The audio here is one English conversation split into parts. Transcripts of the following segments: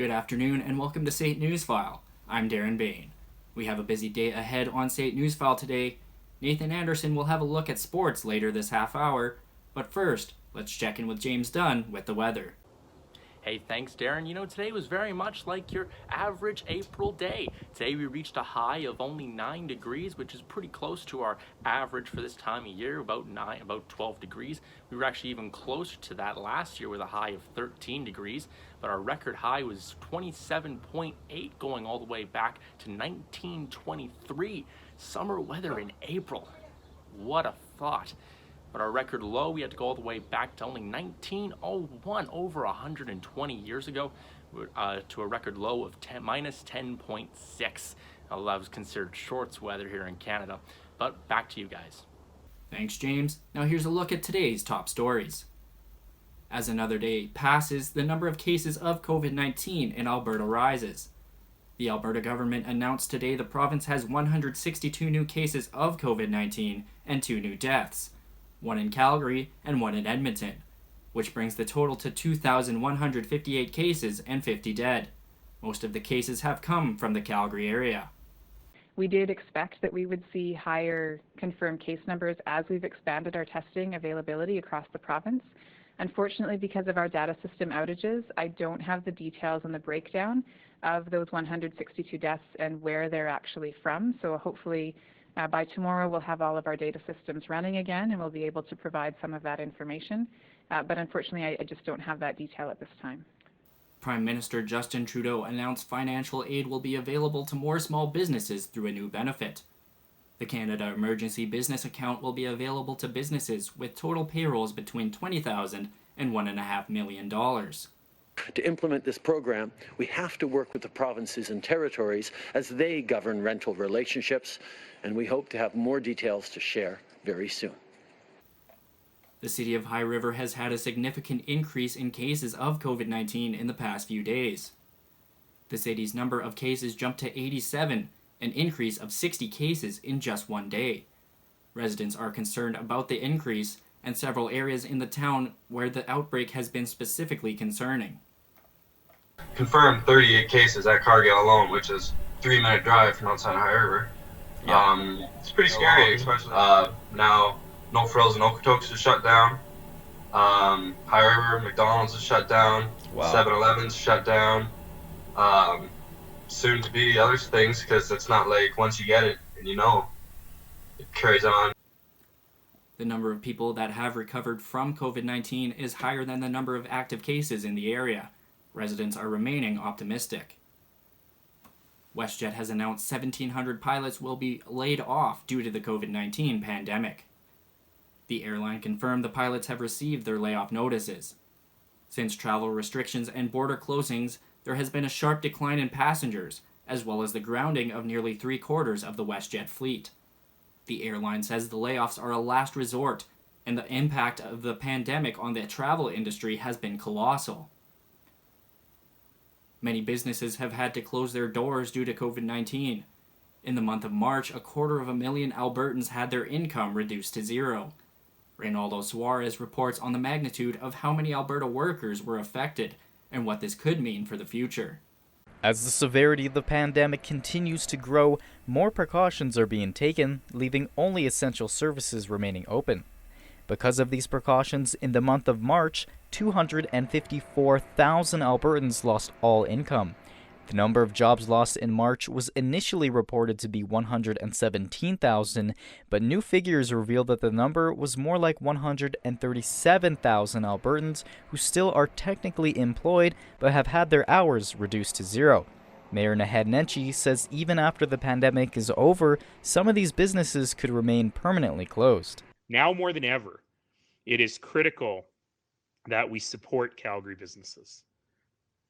Good afternoon and welcome to St. Newsfile. I'm Darren Bain. We have a busy day ahead on St. Newsfile today. Nathan Anderson will have a look at sports later this half hour, but first, let's check in with James Dunn with the weather. Hey, thanks, Darren. Today was very much like your average April day. Today we reached a high of only 9 degrees, which is pretty close to our average for this time of year, about 12 degrees. We were actually even closer to that last year with a high of 13 degrees, but our record high was 27.8 going all the way back to 1923. Summer weather in April. What a thought. But our record low, we had to go all the way back to only 1901, over 120 years ago, to a record low of minus 10.6. That was considered shorts weather here in Canada. But back to you guys. Thanks, James. Now here's a look at today's top stories. As another day passes, the number of cases of COVID-19 in Alberta rises. The Alberta government announced today the province has 162 new cases of COVID-19 and 2 new deaths. One in Calgary and one in Edmonton, which brings the total to 2,158 cases and 50 dead. Most of the cases have come from the Calgary area. We did expect that we would see higher confirmed case numbers as we've expanded our testing availability across the province. Unfortunately, because of our data system outages, I don't have the details on the breakdown of those 162 deaths and where they're actually from. So hopefully by tomorrow, we'll have all of our data systems running again, and we'll be able to provide some of that information. But unfortunately, I just don't have that detail at this time. Prime Minister Justin Trudeau announced financial aid will be available to more small businesses through a new benefit. The Canada Emergency Business Account will be available to businesses with total payrolls between $20,000 and $1.5 million. To implement this program, we have to work with the provinces and territories as they govern rental relationships, and we hope to have more details to share very soon. The city of High River has had a significant increase in cases of COVID-19 in the past few days. The city's number of cases jumped to 87, an increase of 60 cases in just one day. Residents are concerned about the increase and several areas in the town where the outbreak has been specifically concerning. Confirmed 38 cases at Cargill alone, which is a 3-minute drive from outside High River. Yeah. It's pretty scary, especially now No Frills and Okotoks is shut down. High River, McDonald's is shut down. Wow. 7-Eleven's shut down. Soon to be other things, because it's not like once you get it and it carries on. The number of people that have recovered from COVID-19 is higher than the number of active cases in the area. Residents are remaining optimistic. WestJet has announced 1,700 pilots will be laid off due to the COVID-19 pandemic. The airline confirmed the pilots have received their layoff notices. Since travel restrictions and border closings, there has been a sharp decline in passengers, as well as the grounding of nearly 3/4 of the WestJet fleet. The airline says the layoffs are a last resort, and the impact of the pandemic on the travel industry has been colossal. Many businesses have had to close their doors due to COVID-19. In the month of March, 250,000 Albertans had their income reduced to zero. Reynaldo Suarez reports on the magnitude of how many Alberta workers were affected and what this could mean for the future. As the severity of the pandemic continues to grow, more precautions are being taken, leaving only essential services remaining open. Because of these precautions, in the month of March, 254,000 Albertans lost all income. The number of jobs lost in March was initially reported to be 117,000, but new figures revealed that the number was more like 137,000 Albertans who still are technically employed but have had their hours reduced to zero. Mayor Naheed Nenshi says even after the pandemic is over, some of these businesses could remain permanently closed. Now more than ever, it is critical that we support Calgary businesses.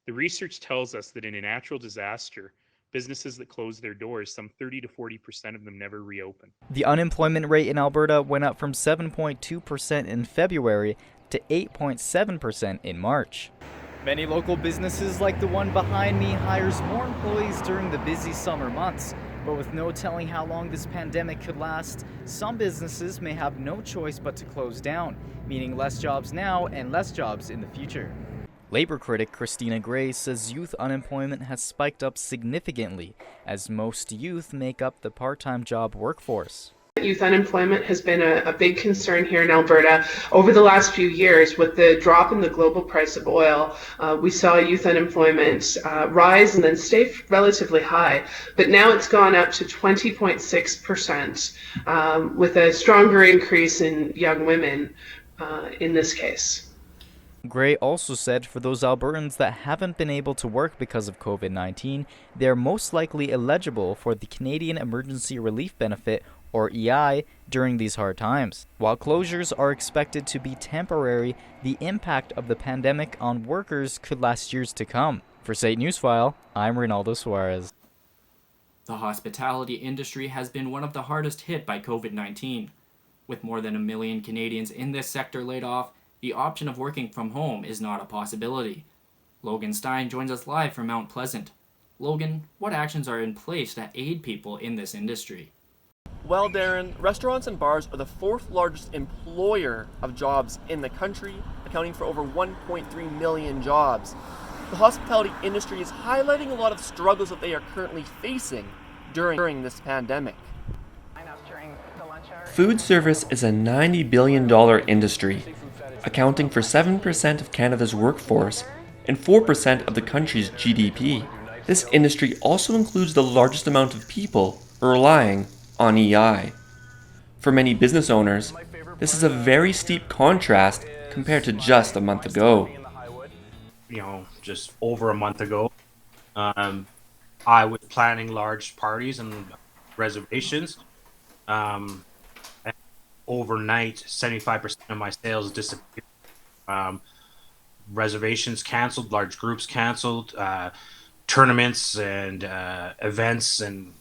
The research tells us that in a natural disaster, businesses that close their doors, some 30 to 40% of them never reopen. The unemployment rate in Alberta went up from 7.2% in February to 8.7% in March. Many local businesses like the one behind me hires more employees during the busy summer months. But with no telling how long this pandemic could last, some businesses may have no choice but to close down, meaning less jobs now and less jobs in the future. Labor critic Christina Gray says youth unemployment has spiked up significantly, as most youth make up the part-time job workforce. Youth unemployment has been a big concern here in Alberta. Over the last few years, with the drop in the global price of oil, we saw youth unemployment rise and then stay relatively high. But now it's gone up to 20.6%, with a stronger increase in young women in this case. Gray also said for those Albertans that haven't been able to work because of COVID-19, they're most likely eligible for the Canadian Emergency Relief Benefit, or EI, during these hard times. While closures are expected to be temporary, the impact of the pandemic on workers could last years to come. For State Newsfile, I'm Reynaldo Suarez. The hospitality industry has been one of the hardest hit by COVID-19. With more than 1 million Canadians in this sector laid off, the option of working from home is not a possibility. Logan Stein joins us live from Mount Pleasant. Logan, what actions are in place to aid people in this industry? Well, Darren, restaurants and bars are the fourth largest employer of jobs in the country, accounting for over 1.3 million jobs. The hospitality industry is highlighting a lot of struggles that they are currently facing during this pandemic. Food service is a $90 billion industry, accounting for 7% of Canada's workforce and 4% of the country's GDP. This industry also includes the largest amount of people relying on EI. For many business owners, this is a very steep contrast compared to just a month ago. Just over a month ago, I was planning large parties and reservations. And overnight, 75% of my sales disappeared. Reservations canceled, large groups canceled, tournaments and events and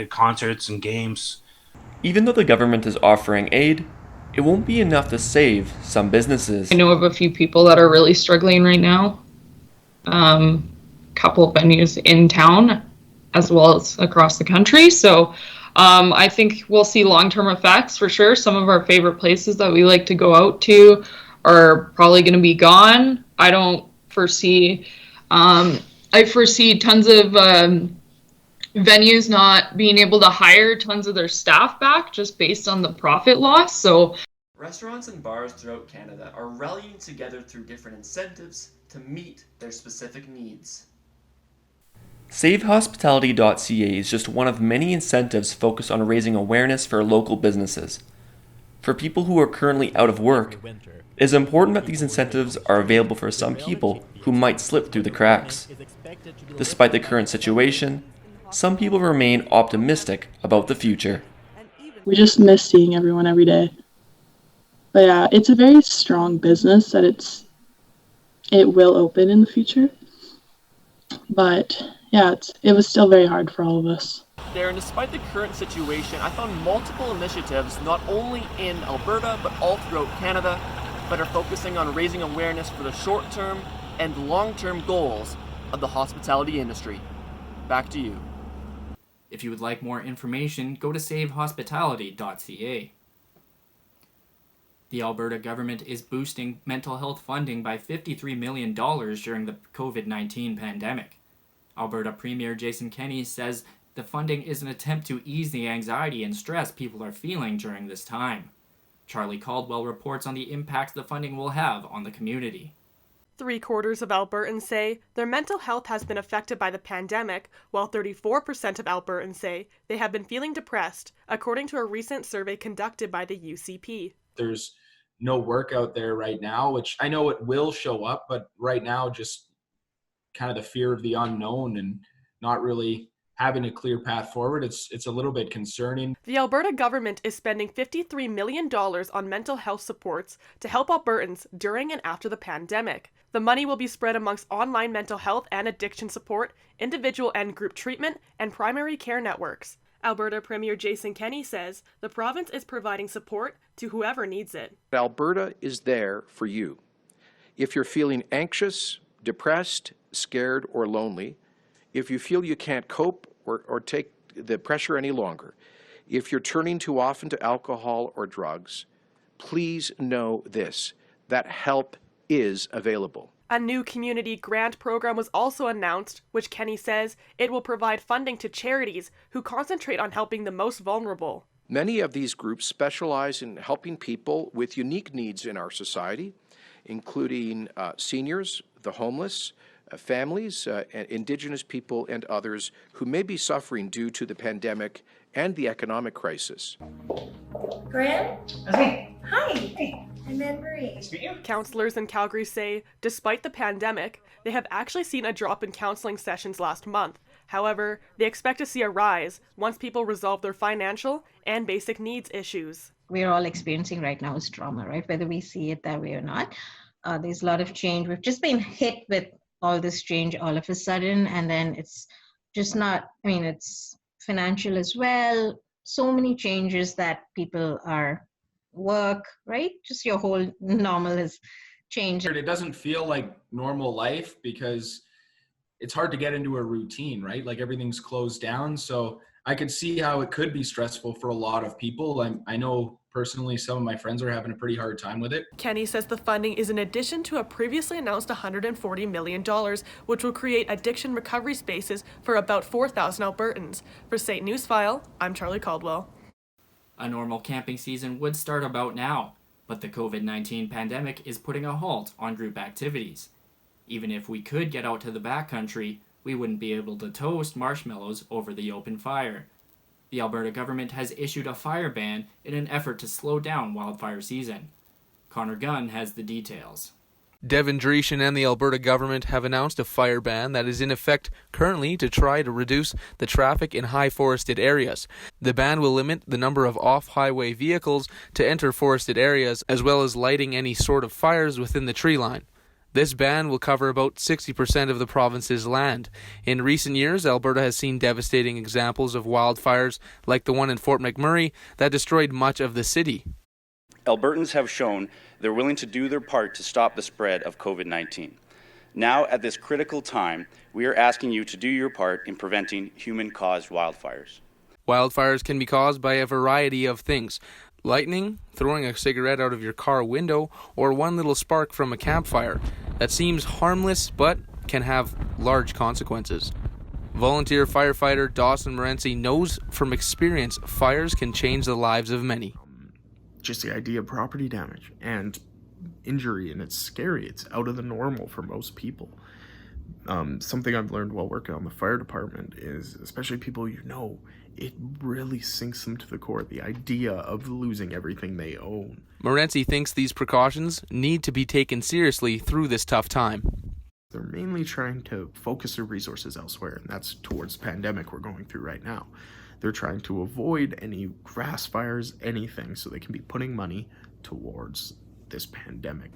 concerts and games. Even though the government is offering aid, it won't be enough to save some businesses. I know of a few people that are really struggling right now. Couple of venues in town as well as across the country. So I think we'll see long-term effects for sure. Some of our favorite places that we like to go out to are probably going to be gone. I don't foresee, I foresee tons of venues not being able to hire tons of their staff back just based on the profit loss. So restaurants and bars throughout Canada are rallying together through different incentives to meet their specific needs. SaveHospitality.ca is just one of many incentives focused on raising awareness for local businesses. For people who are currently out of work, it is important that these incentives are available for some people who might slip through the cracks. Despite the current situation, some people remain optimistic about the future. We just miss seeing everyone every day. But yeah, it's a very strong business that it will open in the future. But yeah, it was still very hard for all of us. Darren, despite the current situation, I found multiple initiatives not only in Alberta but all throughout Canada that are focusing on raising awareness for the short-term and long-term goals of the hospitality industry. Back to you. If you would like more information, go to savehospitality.ca. The Alberta government is boosting mental health funding by $53 million during the COVID-19 pandemic. Alberta Premier Jason Kenney says the funding is an attempt to ease the anxiety and stress people are feeling during this time. Charlie Caldwell reports on the impact the funding will have on the community. 3/4 of Albertans say their mental health has been affected by the pandemic, while 34% of Albertans say they have been feeling depressed, according to a recent survey conducted by the UCP. There's no work out there right now, which I know it will show up, but right now just kind of the fear of the unknown and not really having a clear path forward, it's a little bit concerning. The Alberta government is spending $53 million on mental health supports to help Albertans during and after the pandemic. The money will be spread amongst online mental health and addiction support, individual and group treatment, and primary care networks. Alberta Premier Jason Kenney says the province is providing support to whoever needs it. Alberta is there for you. If you're feeling anxious, depressed, scared, or lonely, if you feel you can't cope or take the pressure any longer, if you're turning too often to alcohol or drugs, please know this, that help is available. A new community grant program was also announced, which Kenny says it will provide funding to charities who concentrate on helping the most vulnerable. Many of these groups specialize in helping people with unique needs in our society, including seniors, the homeless, families, Indigenous people, and others who may be suffering due to the pandemic and the economic crisis. Graham? Hi. Hi. I'm Anne-Marie. Nice to meet you. Counselors in Calgary say, despite the pandemic, they have actually seen a drop in counseling sessions last month. However, they expect to see a rise once people resolve their financial and basic needs issues. We're all experiencing right now is trauma, right? Whether we see it that way or not. There's a lot of change. We've just been hit with all this change all of a sudden, and then it's just not, it's financial as well. So many changes that people are work, right? Just your whole normal has changed. It doesn't feel like normal life because it's hard to get into a routine, right? Like everything's closed down. So I could see how it could be stressful for a lot of people. I know personally some of my friends are having a pretty hard time with it. Kenny says the funding is in addition to a previously announced $140 million, which will create addiction recovery spaces for about 4,000 Albertans. For St. Newsfile, I'm Charlie Caldwell. A normal camping season would start about now, but the COVID-19 pandemic is putting a halt on group activities. Even if we could get out to the backcountry, we wouldn't be able to toast marshmallows over the open fire. The Alberta government has issued a fire ban in an effort to slow down wildfire season. Connor Gunn has the details. Devin Dreeshen and the Alberta government have announced a fire ban that is in effect currently to try to reduce the traffic in high forested areas. The ban will limit the number of off-highway vehicles to enter forested areas, as well as lighting any sort of fires within the tree line. This ban will cover about 60% of the province's land. In recent years, Alberta has seen devastating examples of wildfires like the one in Fort McMurray that destroyed much of the city. Albertans have shown they're willing to do their part to stop the spread of COVID-19. Now, at this critical time, we are asking you to do your part in preventing human-caused wildfires. Wildfires can be caused by a variety of things. Lightning, throwing a cigarette out of your car window, or one little spark from a campfire. That seems harmless, but can have large consequences. Volunteer firefighter Dawson Morency knows from experience fires can change the lives of many. Just the idea of property damage and injury, and it's scary. It's out of the normal for most people. Something I've learned while working on the fire department is, especially people it really sinks them to the core, the idea of losing everything they own. Morency thinks these precautions need to be taken seriously through this tough time. They're mainly trying to focus their resources elsewhere, and that's towards the pandemic we're going through right now. They're trying to avoid any grass fires, anything, so they can be putting money towards this pandemic.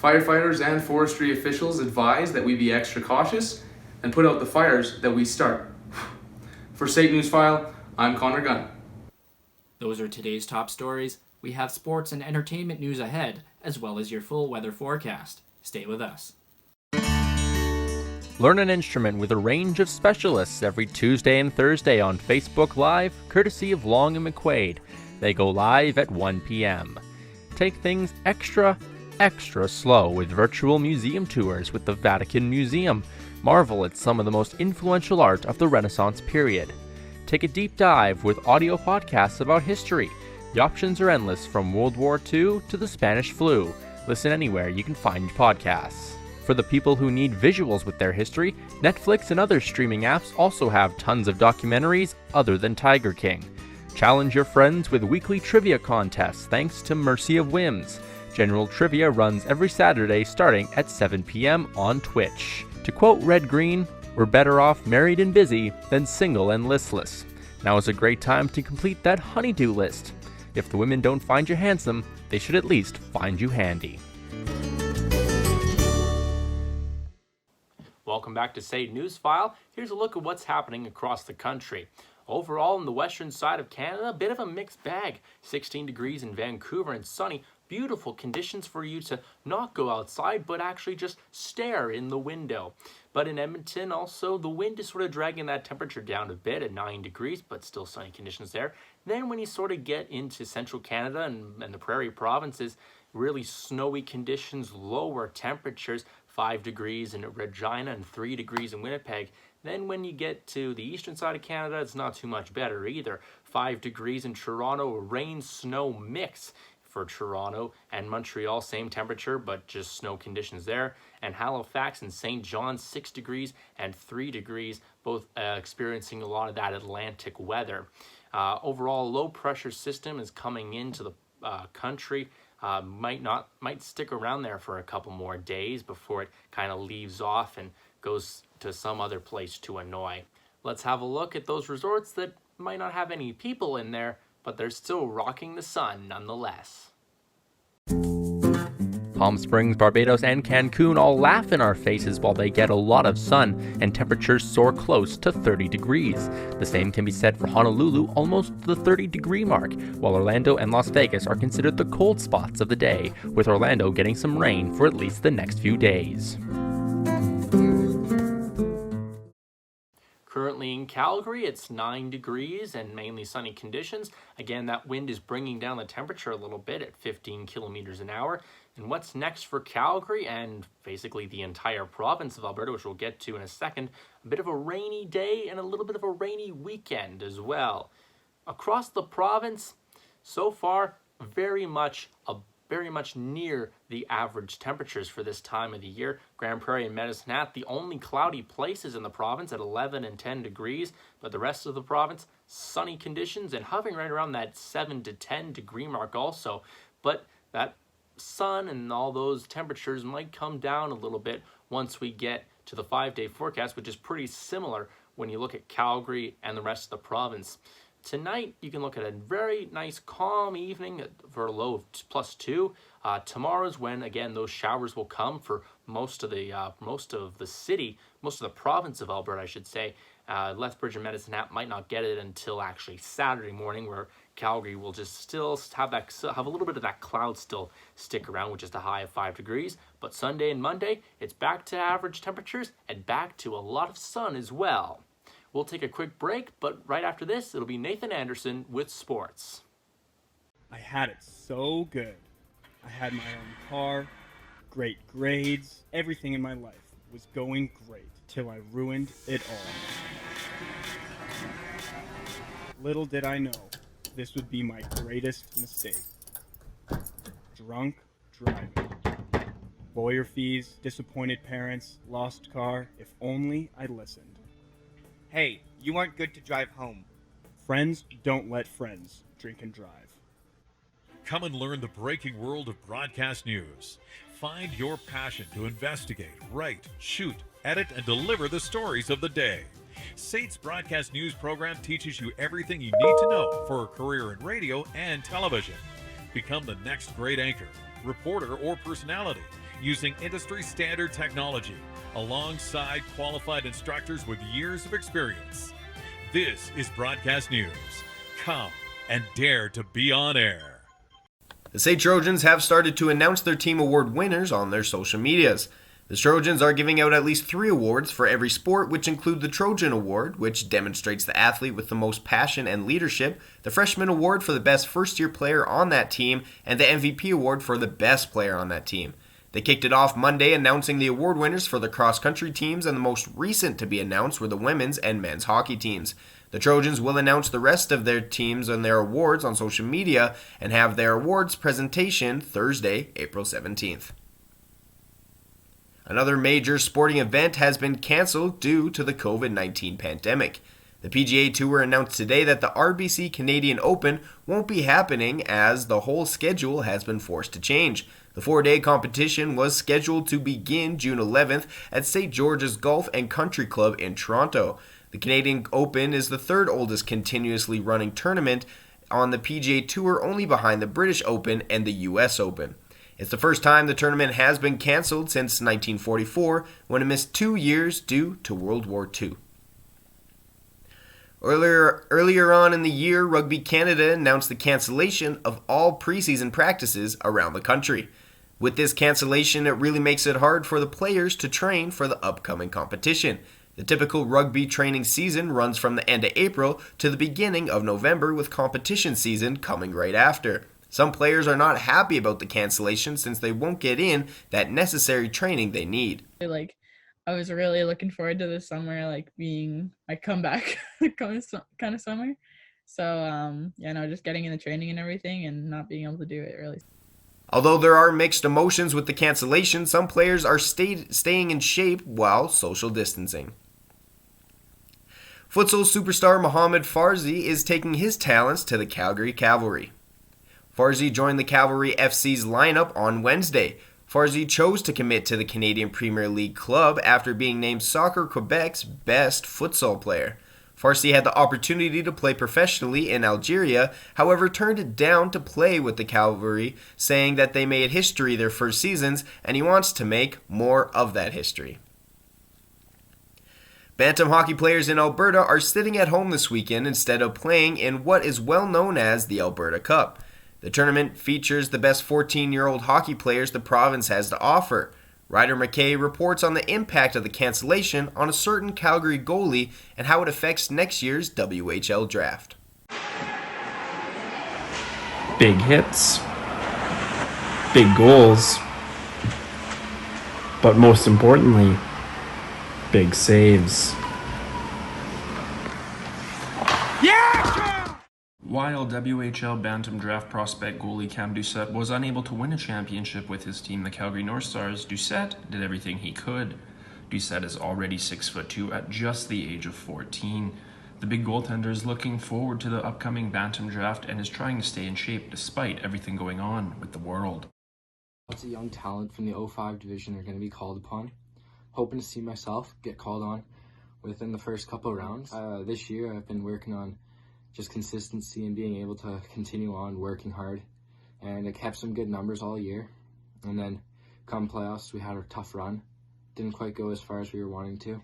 Firefighters and forestry officials advise that we be extra cautious and put out the fires that we start. For St. Newsfile, I'm Connor Gunn. Those are today's top stories. We have sports and entertainment news ahead, as well as your full weather forecast. Stay with us. Learn an instrument with a range of specialists every Tuesday and Thursday on Facebook Live, courtesy of Long & McQuaid. They go live at 1 p.m. Take things extra slow with virtual museum tours with the Vatican Museum. Marvel at some of the most influential art of the Renaissance period. Take a deep dive with audio podcasts about history. The options are endless, from World War II to the Spanish flu. Listen anywhere you can find podcasts. For the people who need visuals with their history, Netflix and other streaming apps also have tons of documentaries other than Tiger King. Challenge your friends with weekly trivia contests thanks to Mercy of Whims. General Trivia runs every Saturday starting at 7 p.m. on Twitch. To quote Red Green, "We're better off married and busy than single and listless." Now is a great time to complete that honey-do list. If the women don't find you handsome, they should at least find you handy. Welcome back to St. Newsfile. Here's a look at what's happening across the country. Overall, on the western side of Canada, a bit of a mixed bag. 16 degrees in Vancouver and sunny. Beautiful conditions for you to not go outside, but actually just stare in the window. But in Edmonton, also, the wind is sort of dragging that temperature down a bit at 9 degrees, but still sunny conditions there. Then when you sort of get into central Canada and the prairie provinces, really snowy conditions, lower temperatures, 5 degrees in Regina, and 3 degrees in Winnipeg. Then when you get to the eastern side of Canada, it's not too much better either. 5 degrees in Toronto, rain-snow mix for Toronto, and Montreal, same temperature, but just snow conditions there. And Halifax and St. John, 6 degrees and 3 degrees, both experiencing a lot of that Atlantic weather. Overall, low-pressure system is coming into the country. Might stick around there for a couple more days before it kind of leaves off and goes to some other place to annoy. Let's have a look at those resorts that might not have any people in there, but they're still rocking the sun nonetheless. Palm Springs, Barbados, and Cancun all laugh in our faces while they get a lot of sun and temperatures soar close to 30 degrees. The same can be said for Honolulu, almost the 30-degree mark, while Orlando and Las Vegas are considered the cold spots of the day, with Orlando getting some rain for at least the next few days. Currently in Calgary, it's 9 degrees and mainly sunny conditions. Again, that wind is bringing down the temperature a little bit at 15 kilometers an hour. And what's next for Calgary and basically the entire province of Alberta, which we'll get to in a second, a bit of a rainy day and a little bit of a rainy weekend as well. Across the province, so far, very much near the average temperatures for this time of the year. Grand Prairie and Medicine Hat, the only cloudy places in the province at 11 and 10 degrees, but the rest of the province, sunny conditions and hovering right around that 7 to 10 degree mark also. But that sun and all those temperatures might come down a little bit once we get to the 5-day forecast, which is pretty similar when you look at Calgary and the rest of the province. Tonight, you can look at a very nice calm evening for a low of +2. Tomorrow's when, again, those showers will come for most of the province of Alberta, I should say. Lethbridge and Medicine Hat might not get it until actually Saturday morning, where Calgary will just still have a little bit of that cloud still stick around, which is the high of 5 degrees. But Sunday and Monday, it's back to average temperatures and back to a lot of sun as well. We'll take a quick break, but right after this, it'll be Nathan Anderson with sports. I had it so good. I had my own car, great grades, everything in my life was going great till I ruined it all. Little did I know, this would be my greatest mistake. Drunk driving. Lawyer fees, disappointed parents, lost car. If only I listened. Hey, you aren't good to drive home. Friends don't let friends drink and drive. Come and learn the breaking world of broadcast news. Find your passion to investigate, write, shoot, edit, and deliver the stories of the day. SAIT's broadcast news program teaches you everything you need to know for a career in radio and television. Become the next great anchor, reporter, or personality using industry-standard technology alongside qualified instructors with years of experience. This is Broadcast News. Come and dare to be on air. The St. Trojans have started to announce their team award winners on their social medias. The Trojans are giving out at least 3 awards for every sport, which include the Trojan Award, which demonstrates the athlete with the most passion and leadership, the Freshman Award for the best first-year player on that team, and the MVP Award for the best player on that team. They kicked it off Monday announcing the award winners for the cross-country teams, and the most recent to be announced were the women's and men's hockey teams. The Trojans will announce the rest of their teams and their awards on social media and have their awards presentation Thursday, April 17th. Another major sporting event has been canceled due to the COVID-19 pandemic. The PGA Tour announced today that the RBC Canadian Open won't be happening as the whole schedule has been forced to change. The 4-day competition was scheduled to begin June 11th at St. George's Golf and Country Club in Toronto. The Canadian Open is the 3rd oldest continuously running tournament on the PGA Tour, only behind the British Open and the US Open. It's the first time the tournament has been cancelled since 1944, when it missed 2 years due to World War II. Earlier on in the year, Rugby Canada announced the cancellation of all preseason practices around the country. With this cancellation, it really makes it hard for the players to train for the upcoming competition. The typical rugby training season runs from the end of April to the beginning of November, with competition season coming right after. Some players are not happy about the cancellation since they won't get in that necessary training they need. Like, I was really looking forward to this summer, like being my comeback kind of summer. So just getting in the training and everything and not being able to do it really. Although there are mixed emotions with the cancellation, some players are staying in shape while social distancing. Futsal superstar Mohamed Farzi is taking his talents to the Calgary Cavalry. Farzi joined the Cavalry FC's lineup on Wednesday. Farzi chose to commit to the Canadian Premier League club after being named Soccer Quebec's best futsal player. Farzi had the opportunity to play professionally in Algeria, however turned it down to play with the Cavalry, saying that they made history their first seasons and he wants to make more of that history. Bantam hockey players in Alberta are sitting at home this weekend instead of playing in what is well known as the Alberta Cup. The tournament features the best 14-year-old hockey players the province has to offer. Ryder McKay reports on the impact of the cancellation on a certain Calgary goalie and how it affects next year's WHL draft. Big hits, big goals, but most importantly, big saves. While WHL Bantam draft prospect goalie Cam Doucette was unable to win a championship with his team, the Calgary North Stars, Doucette did everything he could. Doucette is already 6'2" at just the age of 14. The big goaltender is looking forward to the upcoming Bantam draft and is trying to stay in shape despite everything going on with the world. Lots of young talent from the 05 division are going to be called upon. Hoping to see myself get called on within the first couple of rounds. This year I've been working on just consistency and being able to continue on working hard. And I kept some good numbers all year. And then come playoffs, we had a tough run. Didn't quite go as far as we were wanting to,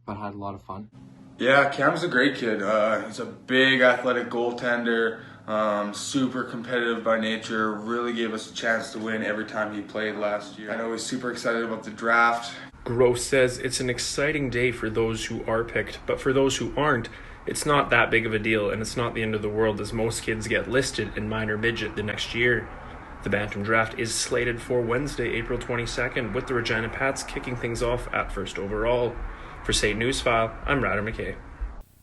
but had a lot of fun. Yeah, Cam's a great kid. He's a big athletic goaltender, super competitive by nature, really gave us a chance to win every time he played last year. I know he's super excited about the draft. Gross says it's an exciting day for those who are picked, but for those who aren't, it's not that big of a deal, and it's not the end of the world as most kids get listed in minor midget the next year. The Bantam draft is slated for Wednesday, April 22nd, with the Regina Pats kicking things off at first overall. For St. Newsfile, I'm Ryder McKay.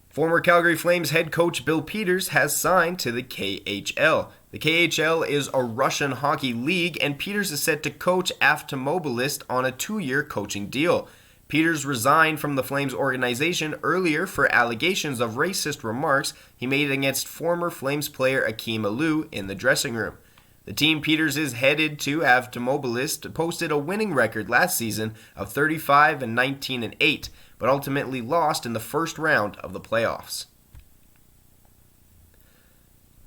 Former Calgary Flames head coach Bill Peters has signed to the KHL. The KHL is a Russian hockey league, and Peters is set to coach Avtomobilist on a 2-year coaching deal. Peters resigned from the Flames organization earlier for allegations of racist remarks he made against former Flames player Akeem Alou in the dressing room. The team Peters is headed to, Avtomobilist, posted a winning record last season of 35-19-8, but ultimately lost in the first round of the playoffs.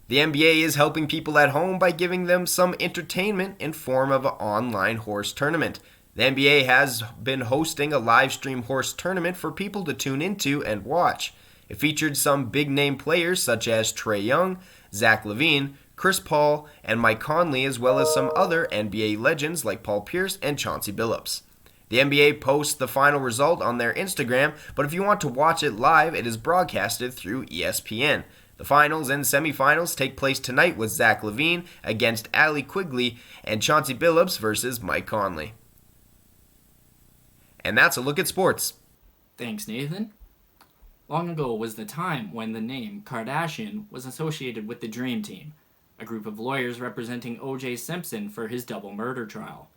The NBA is helping people at home by giving them some entertainment in form of an online horse tournament. The NBA has been hosting a live stream horse tournament for people to tune into and watch. It featured some big-name players such as Trae Young, Zach LaVine, Chris Paul, and Mike Conley, as well as some other NBA legends like Paul Pierce and Chauncey Billups. The NBA posts the final result on their Instagram, but if you want to watch it live, it is broadcasted through ESPN. The finals and semifinals take place tonight with Zach LaVine against Ali Quigley and Chauncey Billups versus Mike Conley. And that's a look at sports. Thanks, Nathan. Long ago was the time when the name Kardashian was associated with the Dream Team, a group of lawyers representing O.J. Simpson for his double murder trial.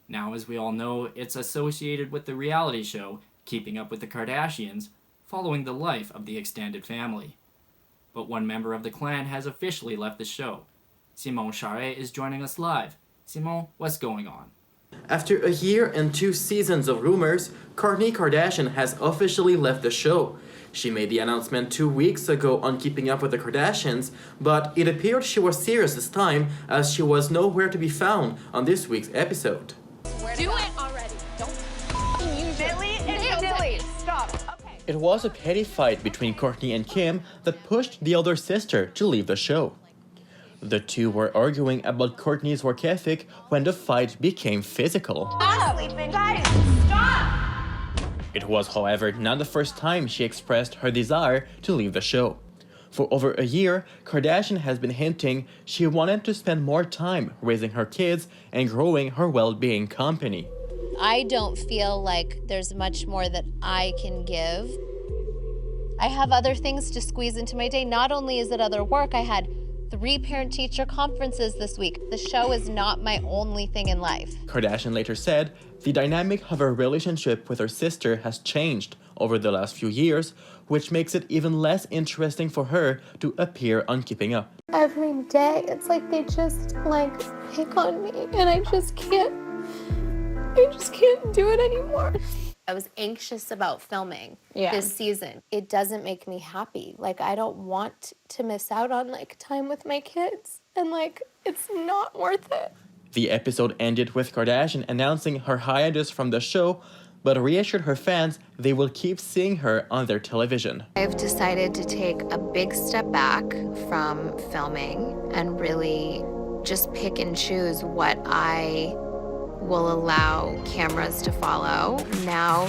Now, as we all know, it's associated with the reality show Keeping Up with the Kardashians, following the life of the extended family. But one member of the clan has officially left the show. Simon Charret is joining us live. Simon, what's going on? After a year and 2 seasons of rumors, Kourtney Kardashian has officially left the show. She made the announcement 2 weeks ago on Keeping Up with the Kardashians, but it appeared she was serious this time as she was nowhere to be found on this week's episode. Do it already. Don't use Billy and Billy. Stop. Okay. It was a petty fight between Kourtney and Kim that pushed the elder sister to leave the show. The two were arguing about Kourtney's work ethic when the fight became physical. Stop. Guys, stop. It was, however, not the first time she expressed her desire to leave the show. For over a year, Kardashian has been hinting she wanted to spend more time raising her kids and growing her well-being company. I don't feel like there's much more that I can give. I have other things to squeeze into my day. Not only is it other work, I had 3 parent-teacher conferences this week. The show is not my only thing in life. Kardashian later said the dynamic of her relationship with her sister has changed over the last few years, which makes it even less interesting for her to appear on Keeping Up. Every day, it's like they just pick on me, and I just can't do it anymore. I was anxious about filming Yeah. this season. It doesn't make me happy. I don't want to miss out on time with my kids, and it's not worth it. The episode ended with Kardashian announcing her hiatus from the show, but reassured her fans they will keep seeing her on their television. I've decided to take a big step back from filming and really just pick and choose what I will allow cameras to follow. Now,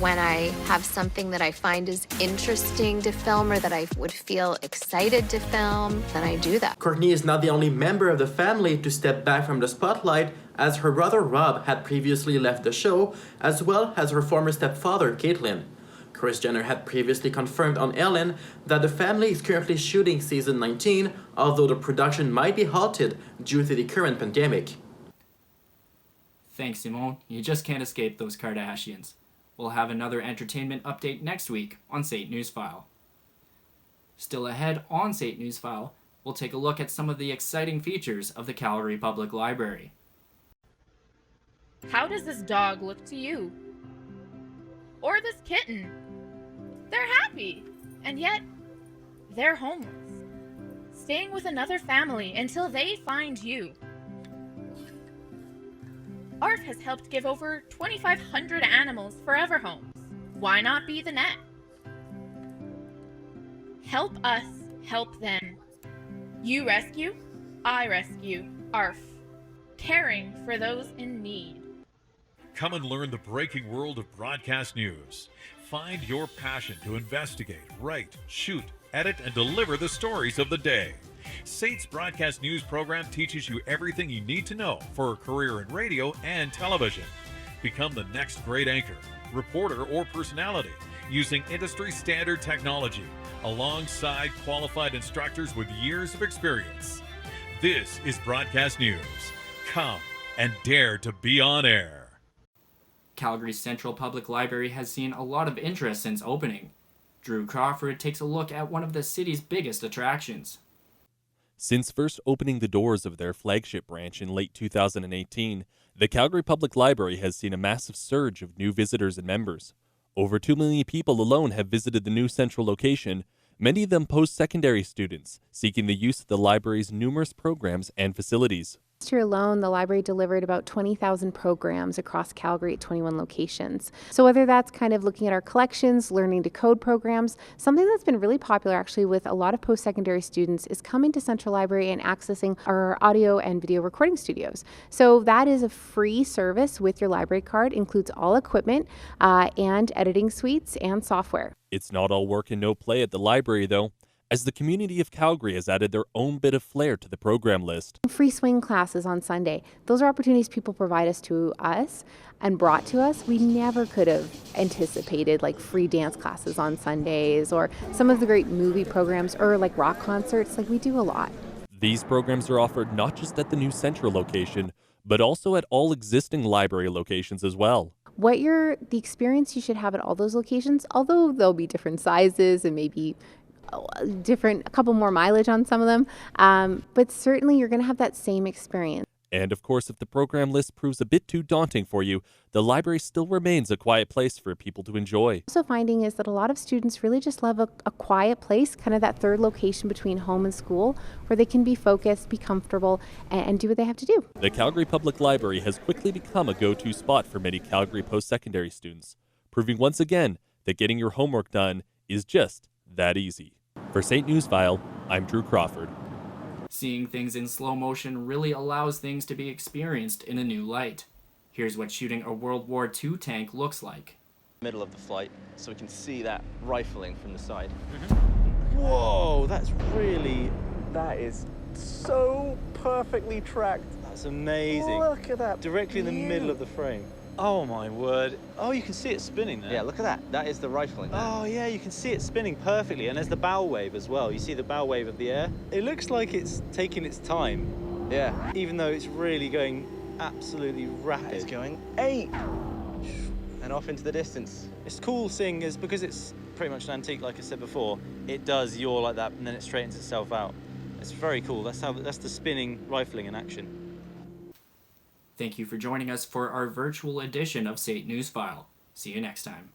when I have something that I find is interesting to film or that I would feel excited to film, then I do that. Kourtney is not the only member of the family to step back from the spotlight, as her brother Rob had previously left the show, as well as her former stepfather, Caitlyn. Kris Jenner had previously confirmed on Ellen that the family is currently shooting season 19, although the production might be halted due to the current pandemic. Thanks, Simone. You just can't escape those Kardashians. We'll have another entertainment update next week on St. Newsfile. Still ahead on St. Newsfile, we'll take a look at some of the exciting features of the Calgary Public Library. How does this dog look to you? Or this kitten? They're happy, and yet they're homeless, staying with another family until they find you. ARF has helped give over 2,500 animals forever homes. Why not be the next? Help us help them. You rescue, I rescue. ARF. Caring for those in need. Come and learn the breaking world of broadcast news. Find your passion to investigate, write, shoot, edit, and deliver the stories of the day. SAIT's broadcast news program teaches you everything you need to know for a career in radio and television. Become the next great anchor, reporter, or personality using industry standard technology alongside qualified instructors with years of experience. This is broadcast news. Come and dare to be on air. Calgary's Central Public Library has seen a lot of interest since opening. Drew Crawford takes a look at one of the city's biggest attractions. Since first opening the doors of their flagship branch in late 2018, the Calgary Public Library has seen a massive surge of new visitors and members. Over 2 million people alone have visited the new central location, many of them post-secondary students, seeking the use of the library's numerous programs and facilities. Last year alone, the library delivered about 20,000 programs across Calgary at 21 locations. So whether that's kind of looking at our collections, learning to code programs, something that's been really popular actually with a lot of post-secondary students is coming to Central Library and accessing our audio and video recording studios. So that is a free service with your library card, includes all equipment and editing suites and software. It's not all work and no play at the library, though, as the community of Calgary has added their own bit of flair to the program list. Free swing classes on Sunday. Those are opportunities people provide us and brought to us. We never could have anticipated like free dance classes on Sundays or some of the great movie programs or like rock concerts. Like we do a lot. These programs are offered not just at the new central location, but also at all existing library locations as well. The experience you should have at all those locations, although there'll be different sizes and maybe a couple more mileage on some of them, but certainly you're going to have that same experience. And of course, if the program list proves a bit too daunting for you, the library still remains a quiet place for people to enjoy. Also finding is that a lot of students really just love a quiet place, kind of that third location between home and school, where they can be focused, be comfortable, and do what they have to do. The Calgary Public Library has quickly become a go-to spot for many Calgary post-secondary students, proving once again that getting your homework done is just that easy. For St. Newsfile, I'm Drew Crawford. Seeing things in slow motion really allows things to be experienced in a new light. Here's what shooting a World War II tank looks like. Middle of the flight, so we can see that rifling from the side. Whoa, that is so perfectly tracked. That's amazing. Look at that. Directly in the middle of the frame. Oh my word. Oh, you can see it spinning there. Yeah, look at that. That is the rifling there. Oh yeah, you can see it spinning perfectly, and there's the bow wave as well. You see the bow wave of the air? It looks like it's taking its time. Yeah. Even though it's really going absolutely rapid. It's going 8. And off into the distance. It's cool seeing is because it's pretty much an antique, like I said before, it does yaw like that and then it straightens itself out. It's very cool. That's the spinning rifling in action. Thank you for joining us for our virtual edition of SAIT Newsfile. See you next time.